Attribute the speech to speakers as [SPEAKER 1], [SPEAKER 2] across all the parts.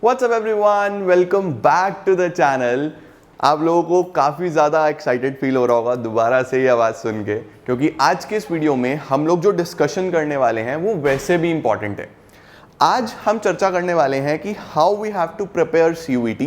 [SPEAKER 1] What's up everyone? Welcome back to the channel. आप लोगों को काफ़ी ज़्यादा एक्साइटेड फील हो रहा होगा दोबारा से ये आवाज़ सुन के, क्योंकि आज के इस वीडियो में हम लोग जो डिस्कशन करने वाले हैं वो वैसे भी इम्पॉर्टेंट है। आज हम चर्चा करने वाले हैं कि how we have to prepare CUET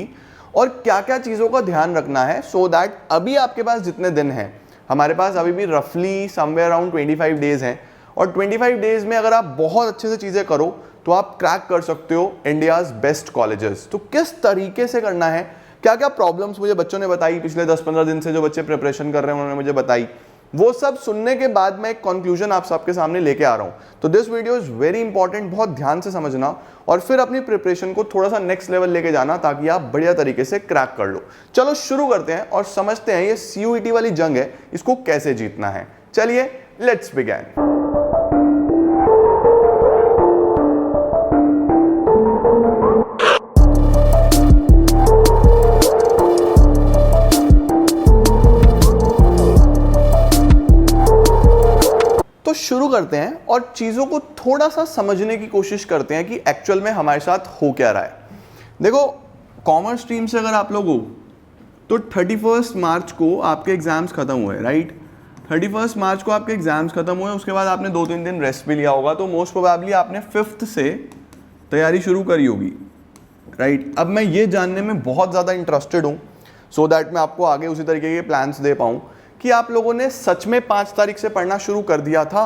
[SPEAKER 1] और क्या क्या चीज़ों का ध्यान रखना है सो दैट अभी आपके पास जितने दिन हैं, हमारे पास अभी भी रफली समवेयर अराउंड 25 डेज हैं और 25 डेज में अगर आप बहुत अच्छे से चीज़ें करो तो आप क्रैक कर सकते हो इंडियाज बेस्ट कॉलेजेस। तो किस तरीके से करना है, क्या क्या प्रॉब्लम्स मुझे बच्चों ने बताई, पिछले 10-15 दिन से जो बच्चे प्रिपरेशन कर रहे हैं उन्होंने मुझे बताई, वो सब सुनने के बाद मैं एक कंक्लूजन आप सबके सामने लेके आ रहा हूं। तो this video is very important, बहुत ध्यान से समझना और फिर अपनी प्रिपरेशन को थोड़ा सा नेक्स्ट लेवल लेके जाना ताकि आप बढ़िया तरीके से क्रैक कर लो। चलो शुरू करते हैं और समझते हैं ये CUET वाली जंग है, इसको कैसे जीतना है। चलिए लेट्स बिगिन। तो शुरू करते हैं और चीज़ों को थोड़ा सा समझने की कोशिश करते हैं कि एक्चुअल में हमारे साथ हो क्या रहा है। देखो, कॉमर्स स्ट्रीम से अगर आप लोग हो तो 31 मार्च को आपके एग्जाम्स खत्म हुए, राइट। 31 मार्च को आपके एग्जाम्स खत्म हुए, उसके बाद आपने 2-3 दिन रेस्ट भी लिया होगा, तो मोस्ट प्रोबेबली आपने 5th से तैयारी शुरू करी होगी, राइट। अब मैं ये जानने में बहुत ज़्यादा इंटरेस्टेड हूँ सो दैट मैं आपको आगे उसी तरीके के प्लान्स दे पाऊँ कि आप लोगों ने सच में 5 तारीख से पढ़ना शुरू कर दिया था।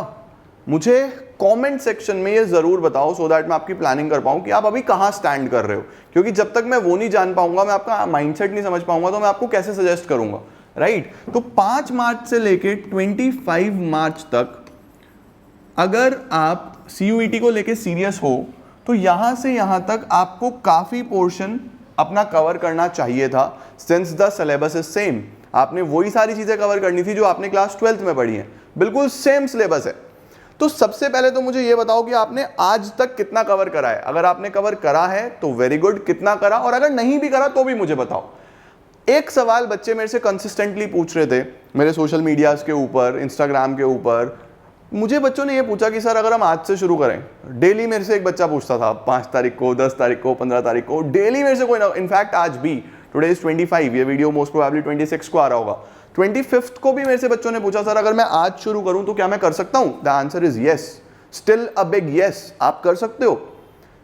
[SPEAKER 1] मुझे कमेंट सेक्शन में ये ज़रूर बताओ सो दैट मैं आपकी प्लानिंग कर पाऊँ कि आप अभी कहाँ स्टैंड कर रहे हो, क्योंकि जब तक मैं वो नहीं जान पाऊंगा, मैं आपका माइंडसेट नहीं समझ पाऊंगा, तो मैं आपको कैसे सजेस्ट करूंगा, राइट। तो 5 मार्च से लेके 25 मार्च तक अगर आप CUET को लेके सीरियस हो तो यहाँ से यहाँ तक आपको काफ़ी पोर्शन अपना कवर करना चाहिए था, since the syllabus is same. आपने वही सारी चीजें कवर करनी थी जो आपने क्लास 12th में पढ़ी हैं, बिल्कुल सेम सिलेबस है। तो सबसे पहले तो मुझे ये बताओ कि आपने आज तक कितना कवर करा है। अगर आपने कवर करा है तो वेरी गुड, कितना करा, और अगर नहीं भी करा तो भी मुझे बताओ। एक सवाल बच्चे मेरे से कंसिस्टेंटली पूछ रहे थे मेरे सोशल मीडियाज के ऊपर, इंस्टाग्राम के ऊपर। मुझे बच्चों ने ये पूछा कि सर अगर हम आज से शुरू करें, डेली मेरे से एक बच्चा पूछता था 5 तारीख को, 10 तारीख को, 15 तारीख को, डेली मेरे से कोई ना, इनफैक्ट आज भी, टुडे इज 25, ये वीडियो मोस्ट प्रोबेबली 26 को आ रहा होगा, 25th को भी मेरे से बच्चों ने पूछा सर अगर मैं आज शुरू करूं तो क्या मैं कर सकता हूं। The answer is yes, still a big yes, आप कर सकते हो।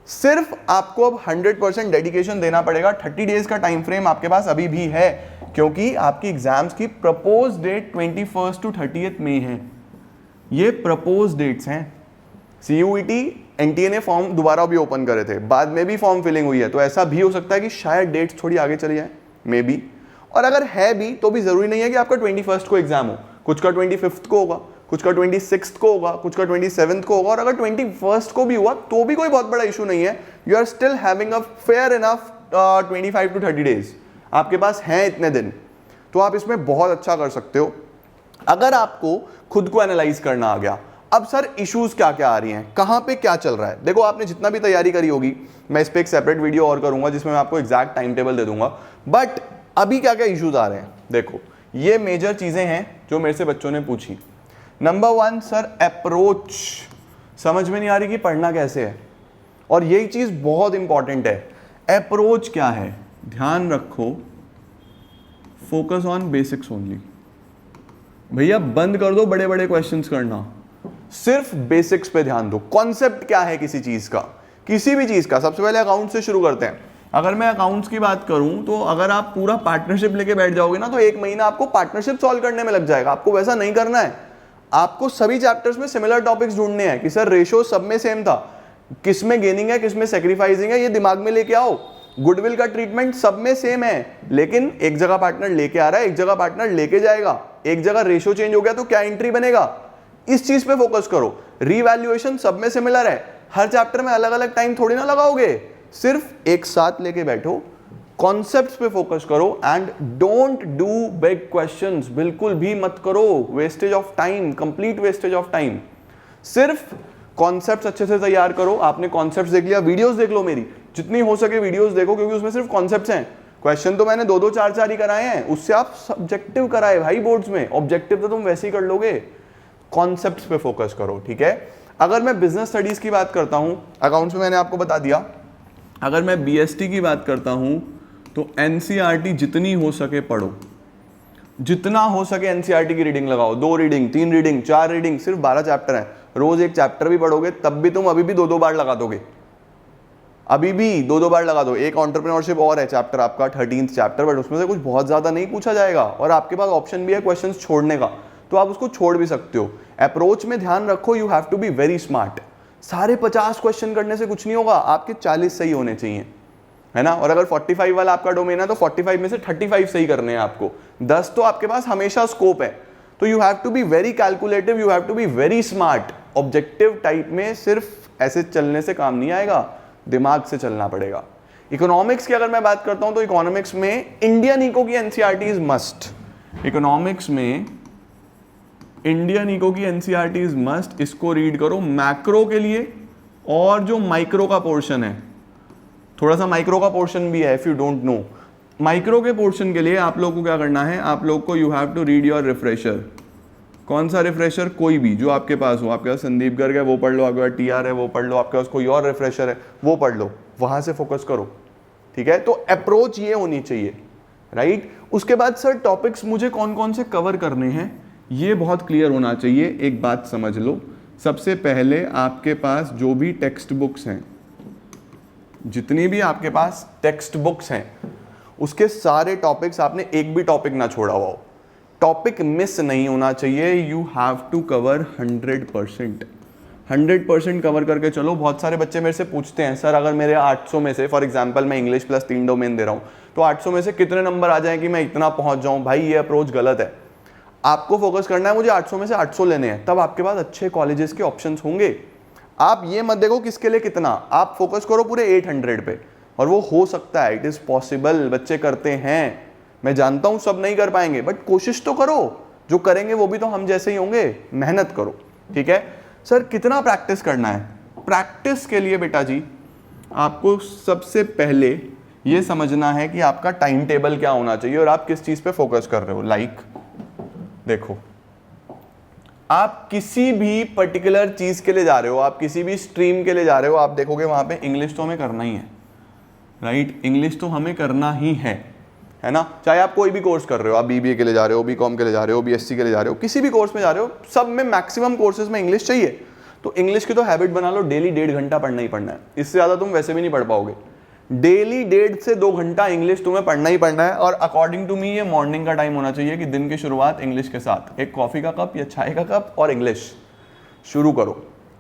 [SPEAKER 1] सिर्फ आपको अब 100% डेडिकेशन देना पड़ेगा। 30 डेज का टाइम फ्रेम आपके पास अभी भी है, क्योंकि आपकी एग्जाम्स की प्रपोज डेट 21 to 30 मई है। ये प्रपोज डेट्स हैं। CUET NTA ने फॉर्म दोबारा भी ओपन करे थे, बाद में भी फॉर्म फिलिंग हुई है, तो ऐसा भी हो सकता है कि शायद डेट्स थोड़ी आगे चली जाए, मे बी। और अगर है भी तो भी जरूरी नहीं है कि आपका 21st को एग्जाम हो, कुछ का 25th को होगा, कुछ का 26th को होगा, कुछ का 27th को होगा, और अगर 21st को भी हुआ तो भी कोई बहुत बड़ा इशू नहीं है। You are still having a fair enough 25 to 30 days, आपके पास हैं इतने दिन, तो आप इसमें बहुत अच्छा कर सकते हो। अगर आपको खुद को एनालाइज करना आ गया, अब सर इश्यूज क्या क्या आ रही हैं, कहां पे क्या चल रहा है। देखो, आपने जितना भी तैयारी करी होगी, मैं इस पे एक सेपरेट वीडियो और करूंगा जिसमें मैं आपको एग्जैक्ट टाइम टेबल दे दूंगा, बट अभी क्या क्या इश्यूज आ रहे हैं देखो, ये मेजर चीजें हैं जो मेरे से बच्चों ने पूछी। नंबर 1, सर अप्रोच समझ में नहीं आ रही कि पढ़ना कैसे है, और यही चीज बहुत इंपॉर्टेंट है। अप्रोच क्या है, ध्यान रखो, फोकस ऑन बेसिक्स ओनली। भैया बंद कर दो बड़े बड़े क्वेश्चंस करना, सिर्फ बेसिक्स पे ध्यान दो। कॉन्सेप्ट क्या है किसी चीज का, किसी भी चीज का। सबसे पहले अकाउंट से शुरू करते हैं। अगर मैं अकाउंट्स की बात करूं तो अगर आप पूरा पार्टनरशिप लेके बैठ जाओगे ना तो 1 महीना आपको पार्टनरशिप सॉल्व करने में लग जाएगा। आपको वैसा नहीं करना है, आपको सभी चैप्टर्स में सिमिलर टॉपिक्स ढूंढने हैं कि सर रेशो सब में सेम था, किस में गेनिंग है, किस में सेक्रीफाइसिंग है, ये दिमाग में लेके आओ। गुडविल का ट्रीटमेंट सब में सेम है, लेकिन एक जगह पार्टनर लेके आ रहा है, एक जगह पार्टनर लेके जाएगा, एक जगह रेशो चेंज हो गया तो क्या एंट्री बनेगा, इस चीज पे फोकस करो। रीवैल्यूएशन सब में सिमिलर है, हर चैप्टर में अलग अलग टाइम थोड़ी ना लगाओगे, सिर्फ एक साथ लेके बैठो, कॉन्सेप्ट्स पे फोकस करो and don't do big questions, बिल्कुल भी मत करो। Wastage of time, complete wastage of time. सिर्फ कॉन्सेप्ट्स अच्छे से तैयार करो। आपने कॉन्सेप्ट्स देख लिया, वीडियोस देख लो मेरी, जितनी हो सके वीडियोस देखो, क्योंकि उसमें सिर्फ कॉन्सेप्ट्स हैं। क्वेश्चन तो मैंने 2-2, 4-4 ही कराए हैं, उससे आप सब्जेक्टिव कराए भाई बोर्ड्स में, ऑब्जेक्टिव तो तुम वैसे ही कर लोगे। कॉन्सेप्ट्स पे फोकस करो, ठीक है। अगर मैं बिजनेस स्टडीज की बात करता हूं, अकाउंट्स में मैंने आपको बता दिया, अगर मैं BST की बात करता हूँ तो NCERT जितनी हो सके पढ़ो, जितना हो सके NCERT की रीडिंग लगाओ, 2 रीडिंग 3 रीडिंग 4 रीडिंग, सिर्फ 12 चैप्टर हैं, रोज एक चैप्टर भी पढ़ोगे तब भी तुम अभी भी 2-2 बार लगा दोगे, अभी भी 2-2 बार लगा दो। एक एंटरप्रेन्योरशिप और है चैप्टर आपका 13th चैप्टर, बट उसमें से कुछ बहुत ज्यादा नहीं पूछा जाएगा और आपके पास ऑप्शन भी है क्वेश्चंस छोड़ने का, तो आप उसको छोड़ भी सकते हो। अप्रोच में ध्यान रखो, you have to be very smart. सारे 50 क्वेश्चन करने से कुछ नहीं होगा, आपके 40 सही होने चाहिए, है ना। और अगर 45 वाला आपका डोमेन है तो 45 में से 35 सही करने हैं आपको, 10 तो आपके पास हमेशा स्कोप है। तो you have to be very calculative, you have to be very smart. Objective type में सिर्फ ऐसे चलने से काम नहीं आएगा, दिमाग से चलना पड़ेगा। इकोनॉमिक्स की अगर मैं बात करता हूं तो इकोनॉमिक्स में इंडियन इको की NCERT इज मस्ट। इकोनॉमिक्स में इंडियन इको की NCERT इज मस्ट, इसको रीड करो मैक्रो के लिए। और जो माइक्रो का पोर्शन है, थोड़ा सा माइक्रो का पोर्शन भी है, if you don't know, micro के पोर्शन के लिए आप लोग को क्या करना है, आप लोग को you have to read your refresher. कौन सा रिफ्रेशर? कोई भी जो आपके पास हो। आपके पास संदीप गर्ग है वो पढ़ लो, आपके पास TR है वो पढ़ लो, आपके पास कोई और रिफ्रेशर है वो पढ़ लो, वहां से फोकस करो, ठीक है। तो अप्रोच ये होनी चाहिए, राइट। उसके बाद सर टॉपिक्स मुझे कौन कौन से कवर करने हैं ये बहुत क्लियर होना चाहिए। एक बात समझ लो, सबसे पहले आपके पास जो भी टेक्स्ट बुक्स हैं, जितनी भी आपके पास टेक्स्ट बुक्स हैं, उसके सारे टॉपिक्स आपने एक भी टॉपिक ना छोड़ा हुआ हो, टॉपिक मिस नहीं होना चाहिए। You have to cover 100% cover करके चलो। बहुत सारे बच्चे मेरे से पूछते हैं, सर अगर मेरे 800 में से, फॉर एग्जांपल मैं इंग्लिश प्लस 3 डोमेन दे रहा हूँ, तो 800 में से कितने नंबर आ जाएं कि मैं इतना पहुंच जाऊं? भाई ये अप्रोच गलत है। आपको फोकस करना है मुझे 800 में से 800 लेने हैं, तब आपके पास अच्छे कॉलेजेस के ऑप्शंस होंगे। आप ये मत देखो किसके लिए कितना, आप फोकस करो पूरे 800 पे, और वो हो सकता है, इट इज पॉसिबल, बच्चे करते हैं। मैं जानता हूं सब नहीं कर पाएंगे, बट कोशिश तो करो। जो करेंगे वो भी तो हम जैसे ही होंगे, मेहनत करो, ठीक है। सर कितना प्रैक्टिस करना है? प्रैक्टिस के लिए बेटा जी आपको सबसे पहले ये समझना है कि आपका टाइम टेबल क्या होना चाहिए और आप किस चीज पे फोकस कर रहे हो। लाइक देखो, आप किसी भी पर्टिकुलर चीज के लिए जा रहे हो, आप किसी भी स्ट्रीम के लिए जा रहे हो, आप देखोगे वहां पे इंग्लिश तो हमें करना ही है, राइट। इंग्लिश तो हमें करना ही है ना। चाहे आप कोई भी कोर्स कर रहे हो, आप BBA के लिए जा रहे हो, BCom के लिए जा रहे हो, BSc के लिए जा रहे हो, किसी भी कोर्स में जा रहे हो, सब में मैक्सिमम कोर्सेज में इंग्लिश चाहिए। तो इंग्लिश की तो हैबिट बना लो, डेली 1.5 घंटा पढ़ना ही पढ़ना है। इससे ज्यादा तुम वैसे भी नहीं पढ़ पाओगे। डेली 1.5 से 2 घंटा इंग्लिश तुम्हें पढ़ना ही पढ़ना है। और अकॉर्डिंग टू मी ये मॉर्निंग का टाइम होना चाहिए कि दिन की शुरुआत इंग्लिश के साथ, एक कॉफी का कप या चाय का कप और इंग्लिश शुरू करो।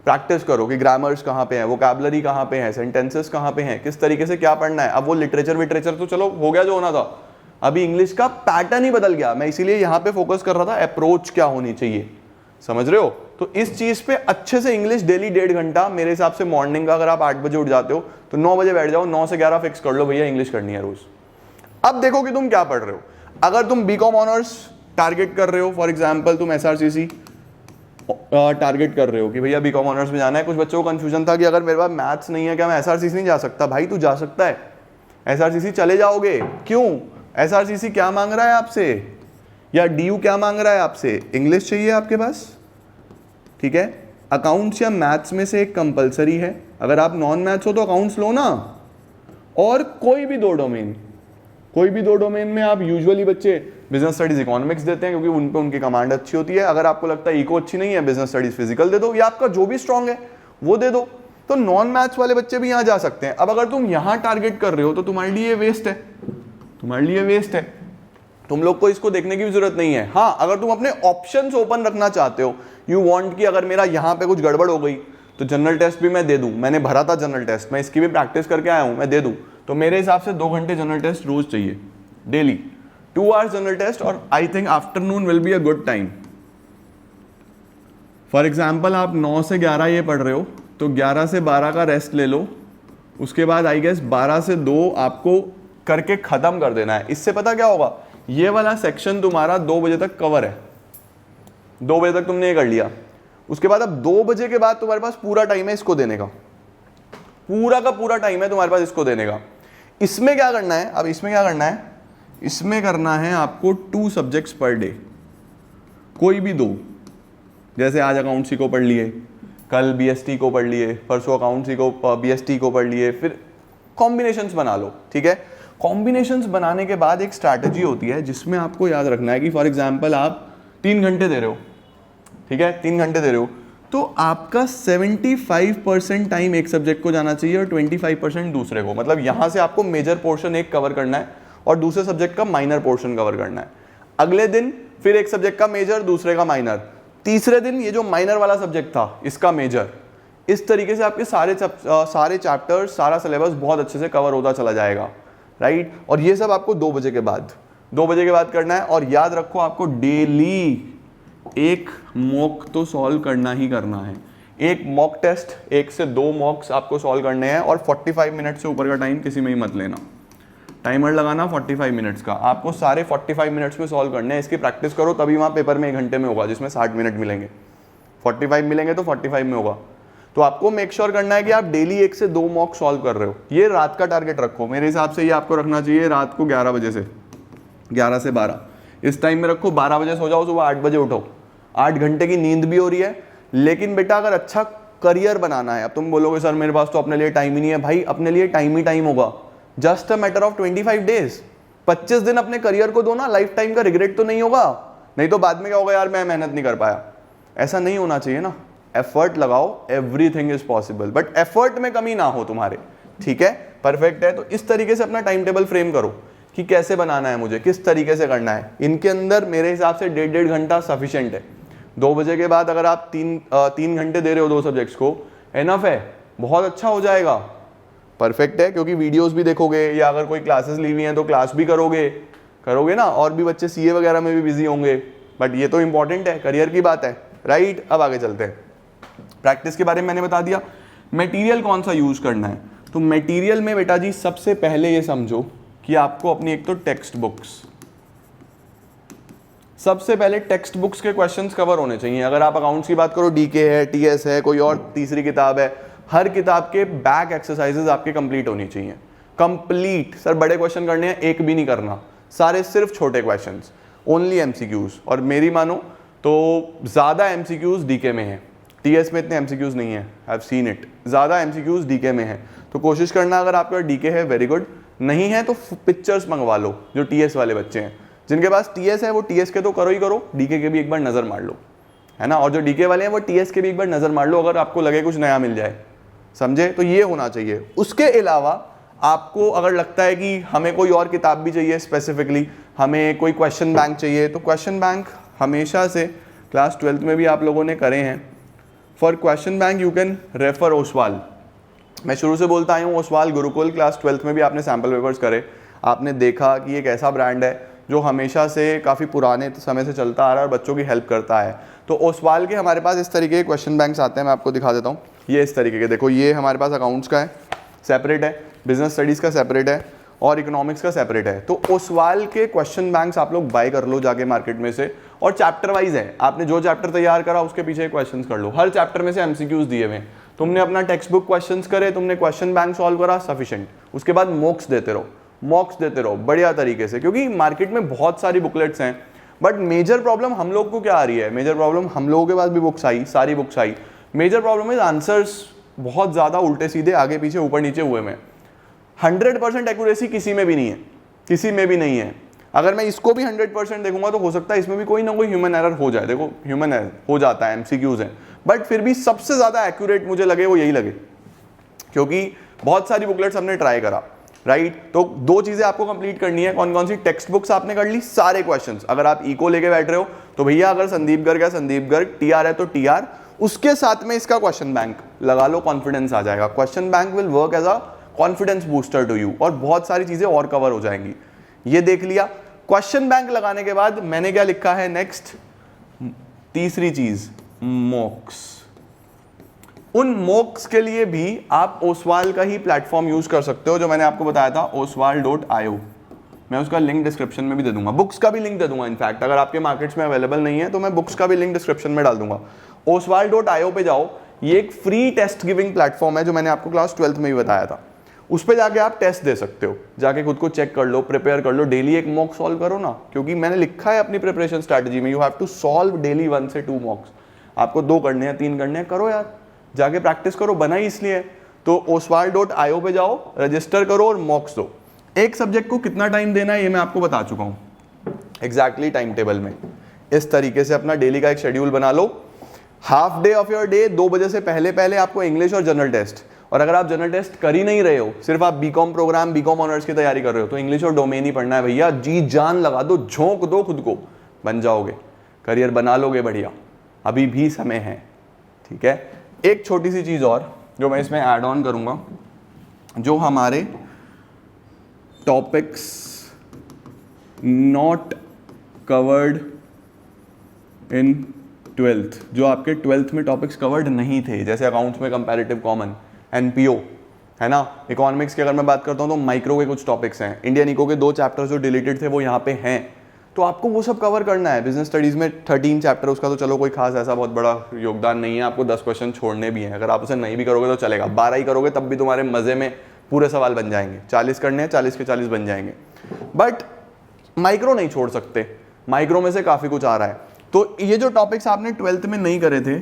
[SPEAKER 1] प्रैक्टिस करो कि ग्रामर्स कहाँ पे है, वोकैबुलरी कहाँ पे है, सेंटेंसेस कहाँ पे हैं, किस तरीके से क्या पढ़ना है। अब वो लिटरेचर तो चलो हो गया जो होना था, अभी इंग्लिश का पैटर्न ही बदल गया। मैं इसीलिए यहाँ पे फोकस कर रहा था अप्रोच क्या होनी चाहिए, समझ रहे हो। तो इस चीज पे अच्छे से इंग्लिश डेली 1.5 घंटा, मेरे हिसाब से मॉर्निंग का अगर आप 8 बजे उठ जाते हो तो 9 बजे बैठ जाओ, 9 से 11 फिक्स कर लो भैया इंग्लिश करनी है रोज। अब देखो कि तुम क्या पढ़ रहे हो। अगर तुम BCom ऑनर्स टारगेट कर रहे हो, फॉर एग्जाम्पल तुम SRCC टारगेट कर रहे हो कि भैया BCom ऑनर्स में जाना है। कुछ बच्चों को कंफ्यूजन था कि अगर मेरे पास मैथ्स नहीं है क्या मैं SRCC नहीं जा सकता? भाई तू जा सकता है, SRCC चले जाओगे। क्यों? SRCC क्या मांग रहा है आपसे, या DU क्या मांग रहा है आपसे? इंग्लिश चाहिए आपके पास, ठीक है। अकाउंट्स या मैथ्स में से एक कंपलसरी है। अगर आप नॉन मैथ्स हो तो अकाउंट्स लो ना, और कोई भी 2 डोमेन में आप यूजुअली बच्चे बिजनेस स्टडीज इकोनॉमिक्स देते हैं क्योंकि उन पे उनकी कमांड अच्छी होती है। अगर आपको लगता है इको अच्छी नहीं है, बिजनेस स्टडीज फिजिकल दे दो, या आपका जो भी स्ट्रांग है वो दे दो। तो नॉन मैथ्स वाले बच्चे भी यहाँ जा सकते हैं। अब अगर तुम यहाँ टारगेट कर रहे हो तो तुम्हारे लिए वेस्ट है, तुम लोग को इसको देखने की भी जरूरत नहीं है। हाँ, अगर तुम अपने ऑप्शंस ओपन रखना चाहते हो, यू वांट कि अगर मेरा यहाँ पे कुछ गड़बड़ हो गई तो जनरल टेस्ट भी मैं दे दूं, मैंने भरा था जनरल टेस्ट, मैं इसकी भी प्रैक्टिस करके आया हूं, मैं दे दूं, तो मेरे हिसाब से 2 घंटे जनरल टेस्ट रोज चाहिए, डेली 2 आवर्स जनरल टेस्ट। और I think afternoon will be a good time. For example आप 9 से 11 ये पढ़ रहे हो तो 11 से 12 का रेस्ट ले लो, उसके बाद आई गेस 12 से 2 आपको करके खत्म कर देना है। इससे पता क्या होगा, ये वाला सेक्शन तुम्हारा 2 बजे तक कवर है, 2 बजे तक तुमने ये कर लिया। उसके बाद अब 2 बजे के बाद तुम्हारे पास पूरा टाइम है इसको देने का, पूरा का पूरा टाइम है तुम्हारे पास इसको देने का। इसमें क्या करना है, अब इसमें क्या करना है, इसमें करना है आपको 2 सब्जेक्ट्स पर डे, कोई भी 2। जैसे आज अकाउंट्सी को पढ़ लिए, कल BST को पढ़ लिए, परसों अकाउंट्सी को BST को पढ़ लिए, फिर कॉम्बिनेशंस बना लो, ठीक है। कॉम्बिनेशंस बनाने के बाद एक स्ट्रैटेजी होती है जिसमें आपको याद रखना है कि फॉर एग्जांपल आप 3 घंटे दे रहे हो, ठीक है, 3 घंटे दे रहे हो, तो आपका 75% टाइम एक सब्जेक्ट को जाना चाहिए और 25% दूसरे को। मतलब यहां से आपको मेजर पोर्शन एक कवर करना है और दूसरे सब्जेक्ट का माइनर पोर्शन कवर करना है। अगले दिन फिर एक सब्जेक्ट का मेजर, दूसरे का माइनर, तीसरे दिन ये जो माइनर वाला सब्जेक्ट था इसका मेजर। इस तरीके से आपके सारे चैप्टर्स, सारा सिलेबस बहुत अच्छे से कवर होता चला जाएगा, राइट। और ये सब आपको 2 बजे के बाद करना है। और याद रखो आपको डेली एक मॉक तो सॉल्व करना ही करना है। एक मॉक टेस्ट, 1 से 2 मॉक्स आपको सॉल्व करने हैं और 45 मिनट से ऊपर का टाइम किसी में ही मत लेना। टाइमर लगाना 45 मिनट्स का, आपको सारे 45 मिनट्स में सॉल्व करने हैं। इसकी प्रैक्टिस करो तभी वहाँ पेपर में 1 घंटे में होगा, जिसमें 60 मिनट मिलेंगे। 45 मिलेंगे तो 45 में होगा। तो आपको मेक श्योर करना है कि आप डेली 1 से 2 मॉक सॉल्व कर रहे हो। ये रात का टारगेट रखो, मेरे हिसाब से ये आपको रखना चाहिए रात को 11 बजे से 11 से 12 इस टाइम में रखो। 12 बजे सो जाओ, सुबह 8 बजे उठो। 8 घंटे की नींद भी हो रही है। लेकिन बेटा अगर अच्छा करियर बनाना है, अब तुम बोलोगे सर मेरे पास तो अपने लिए टाइम ही नहीं है। भाई अपने लिए टाइम ही टाइम होगा, just a matter of 25 days. 25 दिन अपने करियर को दो ना, लाइफ टाइम का रिग्रेट तो नहीं होगा। नहीं तो बाद में क्या होगा, यार मैं मेहनत नहीं कर पाया। ऐसा नहीं होना चाहिए ना। एफर्ट लगाओ, everything is possible, but effort में कमी ना हो तुम्हारे, ठीक है। परफेक्ट है। तो इस तरीके से अपना टाइम टेबल फ्रेम करो कि कैसे बनाना है मुझे, किस तरीके से करना है। इनके अंदर मेरे हिसाब से 1.5 घंटा सफिशिएंट है। 2 बजे के बाद अगर आप 3 घंटे दे रहे हो 2 सब्जेक्ट्स को, एनफ है, बहुत अच्छा हो जाएगा। परफेक्ट है, क्योंकि वीडियोस भी देखोगे या अगर कोई क्लासेस ली हुई हैं तो क्लास भी करोगे ना। और भी बच्चे सीए वगैरह में भी बिजी होंगे, बट ये तो इंपॉर्टेंट है, करियर की बात है, राइट। अब आगे चलते हैं। प्रैक्टिस के बारे में मैंने बता दिया। मटेरियल कौन सा यूज करना है, तो मटेरियल में बेटा जी सबसे पहले ये समझो कि आपको अपनी एक तो टेक्स्ट बुक्स, सबसे पहले टेक्स्ट बुक्स के क्वेश्चंस कवर होने चाहिए। अगर आप अकाउंट्स की बात करो, डीके है, टीएस है, कोई और तीसरी किताब है, हर किताब के बैक एक्सरसाइजेस आपके कंप्लीट होनी चाहिए। कंप्लीट। सर बड़े क्वेश्चन करने हैं, एक भी नहीं करना, सारे सिर्फ छोटे क्वेश्चंस, ओनली एमसीक्यूज। और मेरी मानो तो ज्यादा एमसीक्यूज डीके में है, टीएस में इतने एमसीक्यूज नहीं है। आई हैव सीन इट, ज्यादा एमसीक्यूज डीके में है। तो कोशिश करना, अगर आपका डीके है वेरी गुड, नहीं है तो पिक्चर्स मंगवा लो। जो टीएस वाले बच्चे हैं, जिनके पास टीएस है वो टीएस के तो करो ही करो, डीके के भी एक बार नजर मार लो, है ना। और जो डीके वाले हैं वो टीएस के भी एक बार नजर मार लो, अगर आपको लगे कुछ नया मिल जाए, समझे। तो ये होना चाहिए। उसके अलावा आपको अगर लगता है कि हमें कोई और किताब भी चाहिए, स्पेसिफिकली हमें कोई क्वेश्चन बैंक चाहिए, तो क्वेश्चन बैंक हमेशा से क्लास 12th में भी आप लोगों ने करे हैं। For question bank you can refer Oswal. मैं शुरू से बोलता आया हूँ, ओसवाल गुरुकुल। क्लास 12th में भी आपने सैम्पल पेपर्स करे, आपने देखा कि एक ऐसा ब्रांड है जो हमेशा से काफ़ी पुराने समय से चलता आ रहा है और बच्चों की हेल्प करता है। तो ओसवाल के हमारे पास इस तरीके के क्वेश्चन बैंक्स आते हैं, मैं आपको दिखा देता हूँ। ये इस तरीके के, देखो ये हमारे पास अकाउंट्स का है, सेपरेट है, बिजनेस स्टडीज़ का सेपरेट है और इकोनॉमिक्स का सेपरेट है। तो ओसवाल के क्वेश्चन बैंक्स आप लोग बाय कर लो जाके मार्केट में से, और चैप्टर वाइज है। आपने जो चैप्टर तैयार करा उसके पीछे क्वेश्चंस कर लो, हर चैप्टर में से एमसीक्यूज दिए हुए हैं। तुमने अपना टेक्स्ट बुक क्वेश्चंस करे, तुमने क्वेश्चन बैंक सॉल्व करा, सफिशिएंट। उसके बाद मॉक्स देते रहो बढ़िया तरीके से, क्योंकि मार्केट में बहुत सारी बुकलेट्स हैं। बट मेजर प्रॉब्लम हम लोग को क्या आ रही है, मेजर प्रॉब्लम हम लोगों के पास भी बुक्स आई, सारी बुक्स आई। मेजर प्रॉब्लम इज आंसर्स बहुत ज़्यादा उल्टे सीधे, आगे पीछे, ऊपर नीचे हुए में। 100% एक्यूरेसी किसी में भी नहीं है, अगर मैं इसको भी 100% देखूंगा तो हो सकता है इसमें भी कोई ना कोई ह्यूमन एरर हो जाए। देखो ह्यूमन एरर हो जाता है, एमसीक्यूज हैं, बट फिर भी सबसे ज़्यादा एक्यूरेट मुझे लगे वो यही लगे, क्योंकि बहुत सारी बुकलेट्स हमने ट्राई करा, राइट। तो 2 चीज़ें आपको कंप्लीट करनी है। कौन कौन सी, टेक्स्ट बुक्स आपने कर ली, सारे क्वेश्चंस। अगर आप इको लेके बैठ रहे हो तो भैया अगर संदीप गर्ग है संदीप गर्ग, टीआर है तो टीआर, उसके साथ में इसका क्वेश्चन बैंक लगा लो, कॉन्फिडेंस आ जाएगा। Question bank will work as a confidence booster to you, और बहुत सारी चीज़ें और कवर हो जाएंगी। ये देख लिया। क्वेश्चन बैंक लगाने के बाद मैंने क्या लिखा है नेक्स्ट, तीसरी चीज, मॉक्स। उन मॉक्स के लिए भी आप ओसवाल का ही प्लेटफॉर्म यूज कर सकते हो, जो मैंने आपको बताया था, oswal.io। मैं उसका लिंक डिस्क्रिप्शन में भी दे दूंगा, बुक्स का भी लिंक दे दूंगा। इनफैक्ट अगर आपके मार्केट्स में अवेलेबल नहीं है तो मैं बुक्स का भी लिंक डिस्क्रिप्शन में डाल दूंगा। oswal.io पे जाओ, ये एक फ्री टेस्ट गिविंग प्लेटफॉर्म है, जो मैंने आपको क्लास 12th में भी बताया था। उस पर जाके आप टेस्ट दे सकते हो, जाके खुद को चेक कर लो, प्रिपेयर कर लो, डेली एक मॉक सॉल्व करो ना, क्योंकि मैंने लिखा है अपनी प्रिपरेशन स्ट्रैटेजी में, you have to solve daily 1 से 2 मॉक्स। आपको 2 करने हैं, 3 करने हैं, करो यार, जाके प्रैक्टिस करो, बना ही इसलिए। तो oswald.io पे जाओ, रजिस्टर करो और मॉक्स दो। एक सब्जेक्ट को कितना टाइम देना है ये मैं आपको बता चुका हूँ एग्जैक्टली टाइम टेबल में। इस तरीके से अपना डेली का एक शेड्यूल बना लो। Half day of your day 2 बजे से पहले पहले आपको इंग्लिश और जनरल टेस्ट, और अगर आप जनरल टेस्ट कर ही नहीं रहे हो, सिर्फ आप बीकॉम प्रोग्राम बीकॉम ऑनर्स की तैयारी कर रहे हो, तो इंग्लिश और डोमेन ही पढ़ना है भैया। जी जान लगा दो, झोंक दो खुद को, बन जाओगे, करियर बना लोगे बढ़िया, अभी भी समय है। ठीक है, एक छोटी सी चीज और जो मैं इसमें ऐड ऑन करूंगा, जो हमारे topics not covered in 12th, जो आपके 12th में टॉपिक्स कवर्ड नहीं थे, जैसे अकाउंट्स में कंपैरेटिव कॉमन, एनपीओ है ना, इकोनॉमिक्स की अगर मैं बात करता हूँ तो माइक्रो के कुछ टॉपिक्स हैं, इंडियन इको के 2 चैप्टर्स जो डिलीटेड थे वो यहाँ पे हैं, तो आपको वो सब कवर करना है। बिजनेस स्टडीज में 13 चैप्टर, उसका तो चलो कोई खास ऐसा बहुत बड़ा योगदान नहीं है, आपको 10 क्वेश्चन छोड़ने भी हैं, अगर आप उसे नहीं भी करोगे तो चलेगा, 12 ही करोगे तब भी तुम्हारे मजे में पूरे सवाल बन जाएंगे, 40 करने हैं 40 के 40 बन जाएंगे, बट माइक्रो नहीं छोड़ सकते, माइक्रो में से काफ़ी कुछ आ रहा है। तो ये जो टॉपिक्स आपने 12th में नहीं करे थे,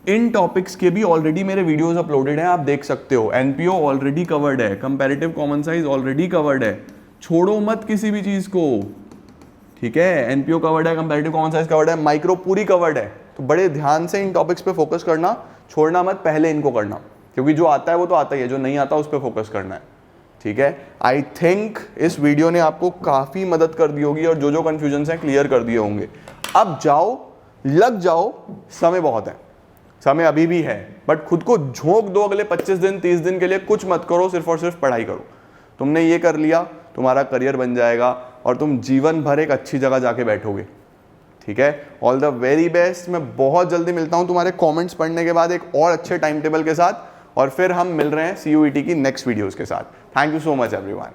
[SPEAKER 1] इन टॉपिक्स के भी ऑलरेडी मेरे वीडियोस अपलोडेड हैं, आप देख सकते हो। एनपीओ ऑलरेडी कवर्ड है, comparative common size already covered है, छोड़ो मत किसी भी चीज़ को। ठीक है, एनपीओ कवर्ड है, कंपैरेटिव कॉमन साइज कवर्ड है, माइक्रो पूरी कवर्ड है, तो बड़े ध्यान से इन टॉपिक्स पे फोकस करना, छोड़ना मत, पहले इनको करना, क्योंकि जो आता है वो तो आता ही है, जो नहीं आता उस पर फोकस करना है। ठीक है, आई थिंक इस वीडियो ने आपको काफ़ी मदद कर दी होगी और जो कन्फ्यूजन हैं क्लियर कर दिए होंगे। अब जाओ, लग जाओ, समय बहुत है, समय अभी भी है, बट खुद को झोंक दो, अगले 25 दिन 30 दिन के लिए कुछ मत करो, सिर्फ और सिर्फ पढ़ाई करो। तुमने ये कर लिया, तुम्हारा करियर बन जाएगा और तुम जीवन भर एक अच्छी जगह जाके बैठोगे। ठीक है, ऑल द वेरी बेस्ट। मैं बहुत जल्दी मिलता हूँ तुम्हारे कमेंट्स पढ़ने के बाद एक और अच्छे टाइम टेबल के साथ, और फिर हम मिल रहे हैं CUET की नेक्स्ट वीडियोस के साथ। Thank you so much everyone.